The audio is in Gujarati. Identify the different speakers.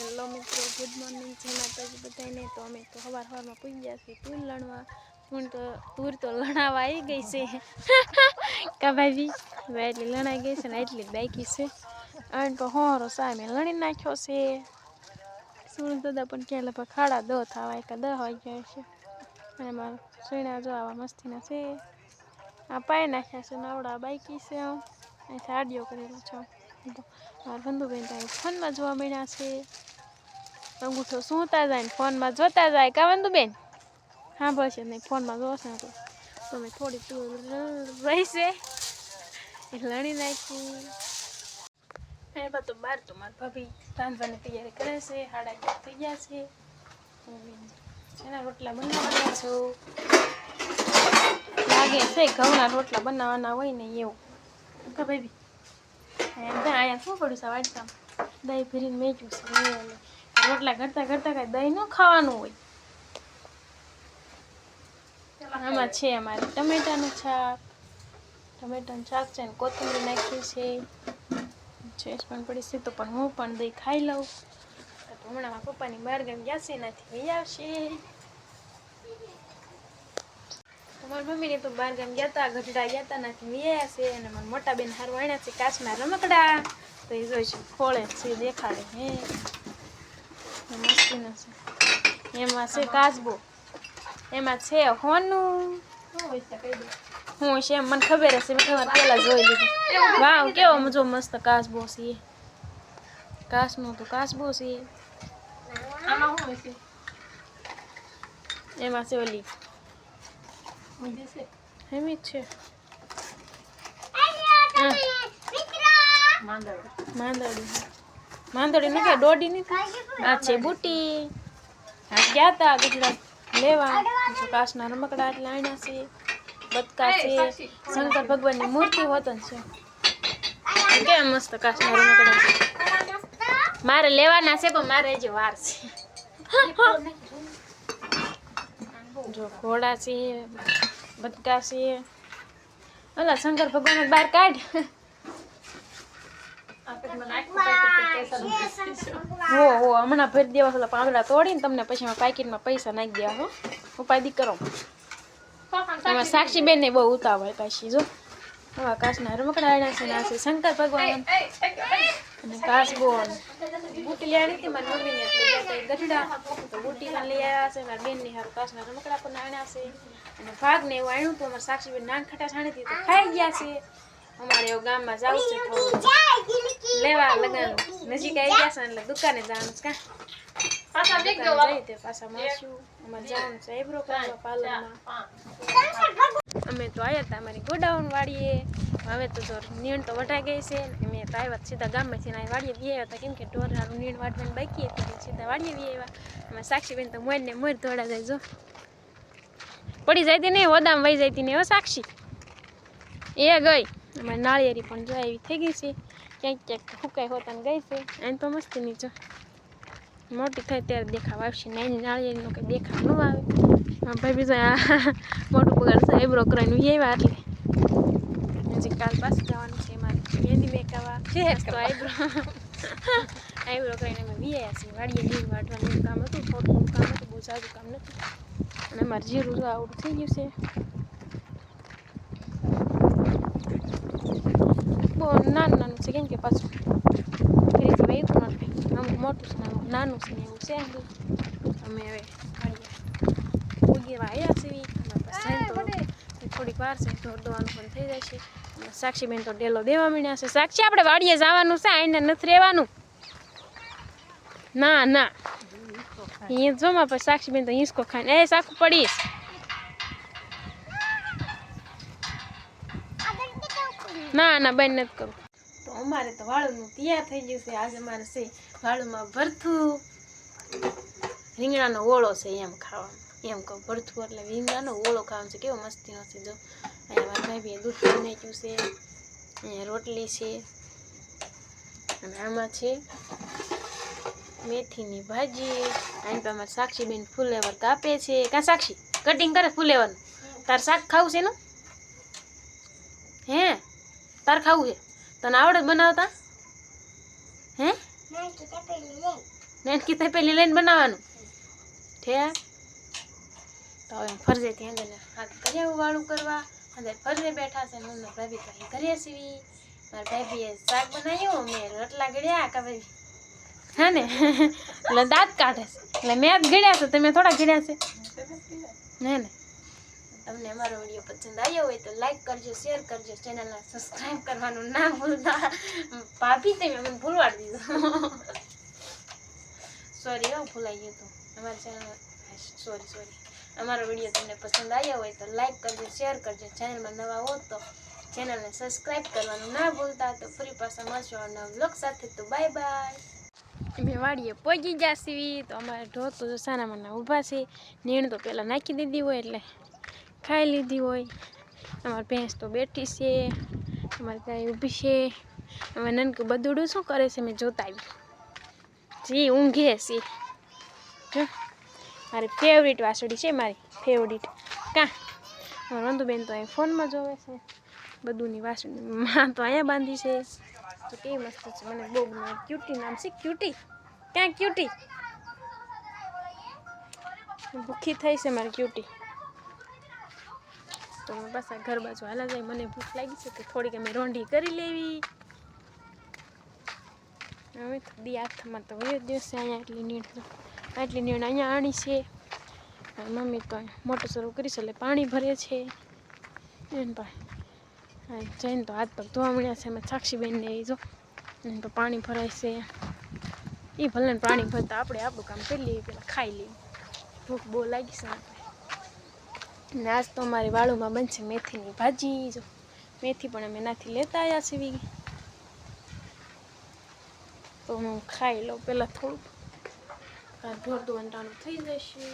Speaker 1: હેલો મિત્રો, ગુડ મોર્નિંગ છે માતાજી બધાને। તો અમે તો સવારમાં પૂજી ગયા છીએ તુર લણવા। તુર તો લણાવા આવી ગઈ છે કા ભાઈ એટલી લણાઈ ગઈ છે ને એટલી બાકી છે। અને તો હોરો સામે લણી નાખ્યો છે। સુરજ દાદા પણ ક્યાં લગભગ 10:30 થવા કે 10 વાગ્યા છે। અને મારા સોયણા જો આવા મસ્તીના છે। આ પાઈ નાખ્યા છે નવડા બાકી છે। અહીંથી આડિયો કરેલો છે। મારા બંધુબેન તો ફોનમાં જોવા મળ્યા છે। અંગૂઠો સૂતા જાય ને ફોનમાં જોતા જાય કા બંધુબેન? હા બસ નહીં ફોનમાં જોશે તો તમે થોડી તુર રહેશે લણી નાખી। એમાં તો બાર તો મારા ભાભી રાંધવાની તૈયારી કરે છે। 11:30 થઈ ગયા છે। એના રોટલા બનાવવાના છો લાગે છે। ઘઉંના રોટલા બનાવવાના હોય ને એવું કા ભાભી? અહીંયા શું પડ્યું છે વાટકામ? દહીં ભરીને મેક્યું છે। રોટલા કરતા કરતા કઈ દહીં ન ખાવાનું હોય। આમાં છે અમારે ટમેટાનું શાક છે ને કોથમીર નાખી છે। ચેસ પણ પડી છે તો પણ હું પણ દહીં ખાઈ લઉં। તો હમણાં મારા પપ્પાની બહાર ગામ ગયા છે એનાથી લઈ આવશે। મારી મમ્મીને તો બહાર ગામ ગયા હતા, ગઢડા ગયા હતા નાથી વ્યા છે। અને મારા મોટા બેન હારું આણ્યા છે કાચના રમકડા। તો એ જોઈ છે ખોળે છે દેખાડે હે મસ્તી છે। એમાં છે કાચબો, એમાં છે હોનું હું છે મને ખબર હશે, મેં તમારે પેલા જોઈ લીધું। વાવ કેવો મજો મસ્ત કાચબો છે। કાચનો તો કાચબો છે। એમાં છે ઓલી હેમી છે માંદડી નથી દોડી નથી આ છે બુટી। ગયા હતા ગુજરાત લેવા કાચના રમકડા એટલે આણ્યા છે। બતકા છે, શંકર ભગવાનની મૂર્તિ હોતન છે। કેમ મસ્ત કાચના રમકડા મારે લેવાના છે પણ મારે હજી વાર છે। જો ઘોડા છે, બતકા છે, ઓલા શંકર ભગવાન બહાર કાઢ। હો હમણાં ભરી દેવા ઓલા પાંદડા તોડીને તમને પછી પેકેટમાં પૈસા નાખી દેવા હો ઉપાધિ કરો। એમાં સાક્ષીબેન ને બહુ ઉતાવળ પાછી જો આવા કાચના રમકડા આણ્યા છે। ના છે શંકર ભગવાન અને કાચબો બુટી લઈ આવી હતી મારી મમ્મીને એટલે ગયા ગઢડા તો બુટી પણ લઈ આવ્યા છે। મારા બેનની હારું કાચના રમકડા પણ આણ્યા છે। અને ભાગ ને એવું આણ્યું તો અમારે સાક્ષીબેન નાન ખટાશ આણી હતી તો ખાઈ ગયા છે। અમારે એવું ગામમાં જવું છે થોડું લેવા લગન નજીક આવી ગયા છે એટલે દુકાને જવાનું છે। પાછા મળશું। અમારે જવાનું છે આઈબ્રો કરવા પાર્લરમાં। અમે તો આવ્યા હતા અમારી ગોડાઉન વાળીએ। હવે તો જો નીણ તો વઢાઈ ગઈ છે। મેં તો આવ્યા સીધા ગામમાંથી વાડીએ વી આવ્યા હતા કેમ કે ઢોર હારું નીણ વાઢવાની બાકી હતી સીધા વાડીએ વી આવ્યા। એમાં સાક્ષીબેન તો મોર ને મોર દોડા જાય જો પડી જાય નહીં ઓદામ વહી જાય ને હો સાક્ષી એ ગઈ। અમારે નાળિયેરી પણ જો એવી થઈ ગઈ છે ક્યાંક ક્યાંક ફૂકાઈ હોતા ગઈ છે। એમ તો મસ્તી ની જો મોટી થાય ત્યારે દેખાવ આવશે નાની નાળિયેરીનો કંઈ દેખાવ ન આવે। ભાઈ બીજા મોટું બગાડ છે આઈબ્રો કરાવીને વી આવ્યા એટલે હજી કાલ પાછું જવાનું છે મારે મહેંદી મેકાવા તો આઈબ્રો કરીને અમે વી આવ્યા છીએ વાડીએ નીણ વાટવાનું કામ હતું થોડું કામ હતું બહુ સારું કામ નથી। અને અમારે જીરું જો આવડું થઈ ગયું છે બહુ નાનું છે કેમ કે પાછું ફરીથી વહેતું નથી અમુક મોટું છે નાનું છે ને એવું છે। અમે હવે ઉગીવા આવ્યા છીએ થોડીક વાર છે ઢોર દોવાનું પણ થઈ જાય છે। સાક્ષીબેન તો ડેલો દેવા માંડ્યા છે। સાક્ષી આપણે વાડીએ જવાનું છે આઈને નથી રહેવાનું ના ના અહીંયા જોમાં પછી સાક્ષીબેન તો હિંચકો ખાઈને એ સાખું પડીશ ના ના બંધ નથી કરું। તો અમારે તો વાળુનું તૈયાર થઈ ગયું છે। આજે અમારે છે વાળુમાં ભરથું રીંગણાનો ઓળો છે એમ ખાવાનું એમ કહું ભરથું એટલે રીંગણાનો ઓળો ખાવાનું છે। કેવો મસ્તીનો છે જો અહીંયા મારા ભાભીએ દૂધ નાખ્યું છે। અહીંયા રોટલી છે અને આમાં છે મેથીની ભાજી। અહીં અમારે સાક્ષીબેન ફુલેવર કાપે છે કાં સાક્ષી કટિંગ કરે ફુલેવરનું તાર શાક ખાવું છે એનું હે તાર ખાવું છે તને આવડે બનાવતા હે નેનકી થઈ પેલી લઈને બનાવવાનું ઠે તો હવે ફરજેથી અંદર હાથ કર્યા વાળું કરવા અંદર ફરજે બેઠા છે મમ્મી ભાભી તો કરીએ સીવી મારા ભાભીએ શાક બનાવ્યું મેં રોટલા ગળ્યા કે ભાઈ હા ને એટલે દાંત કાઢે છે એટલે મેં જ ગળ્યા છે તમે થોડા ગળ્યા છે હે ને તમને અમારો વિડીયો પસંદ આવ્યો હોય તો લાઈક કરજો શેર કરજો ચેનલને સબસ્ક્રાઈબ કરવાનું ના ભૂલતા ભાભી તમે મને ભૂલવાડી દીધું સોરી હો ભૂલાઈ ગયું હતું અમારી ચેનલ સોરી અમારો વિડીયો તમને પસંદ આવ્યો હોય તો લાઈક કરજો શેર કરજો ચેનલમાં નવા હો તો ચેનલને સબસ્ક્રાઈબ કરવાનું ના ભૂલતા તો ફરી પાછા મળશું આવના વ્લોગ સાથે તો બાય બાય મેં વાડીએ પહોંચી જાસી તો અમારે ઢોર તો સાનામાના ઊભા છે નીણ તો પહેલાં નાખી દીધી હોય એટલે ખાઈ લીધી હોય અમારી ભેંસ તો બેઠી છે અમારી ગાય ઊભી છે અમે નનકું બદુડું શું કરે છે મેં જોતા આવી જી ઊંઘે છે મારી ફેવરિટ વાસળી છે મારી ફેવરિટ કાં મારા વંદુબેન તો અહીં ફોનમાં જોવે છે બધુંની વાસળી માં તો અહીંયા બાંધી છે તો કેવી મસ્ત છે મને બહુ ગમે ક્યુટી નામ છે ક્યુટી ક્યાં ક્યુટી ભૂખી થઈ છે મારી ક્યુટી તો મેં પાછા ઘર બાજુ હાલા જાય મને ભૂખ લાગી છે તો થોડીક અમે રોંઢી કરી લેવી હવે તો દી હાથમાં તો હોય જ દિવસે અહીંયા આટલી નીણ અહીંયા આણી છે મમ્મી તો મોટર શરૂ કરી છે એટલે પાણી ભરે છે એને ભાઈ જઈને તો હાથ પગ ધોવા મળ્યા છે એમાં સાક્ષીબેનને એ જો એને તો પાણી ભરાય છે એ ભલે પાણી ભરતા આપણે આપણું કામ કરી લઈએ પેલા ખાઈ લઈએ ભૂખ બહુ લાગી છે આપણે ને આજ તો અમારી વાળુમાં બનશે મેથીની ભાજી જો મેથી પણ અમે નાથી લેતા આવ્યા છીએ તો હું ખાઈ લઉં પહેલાં થોડુંક ઢોર ધોવાનું થઈ જશે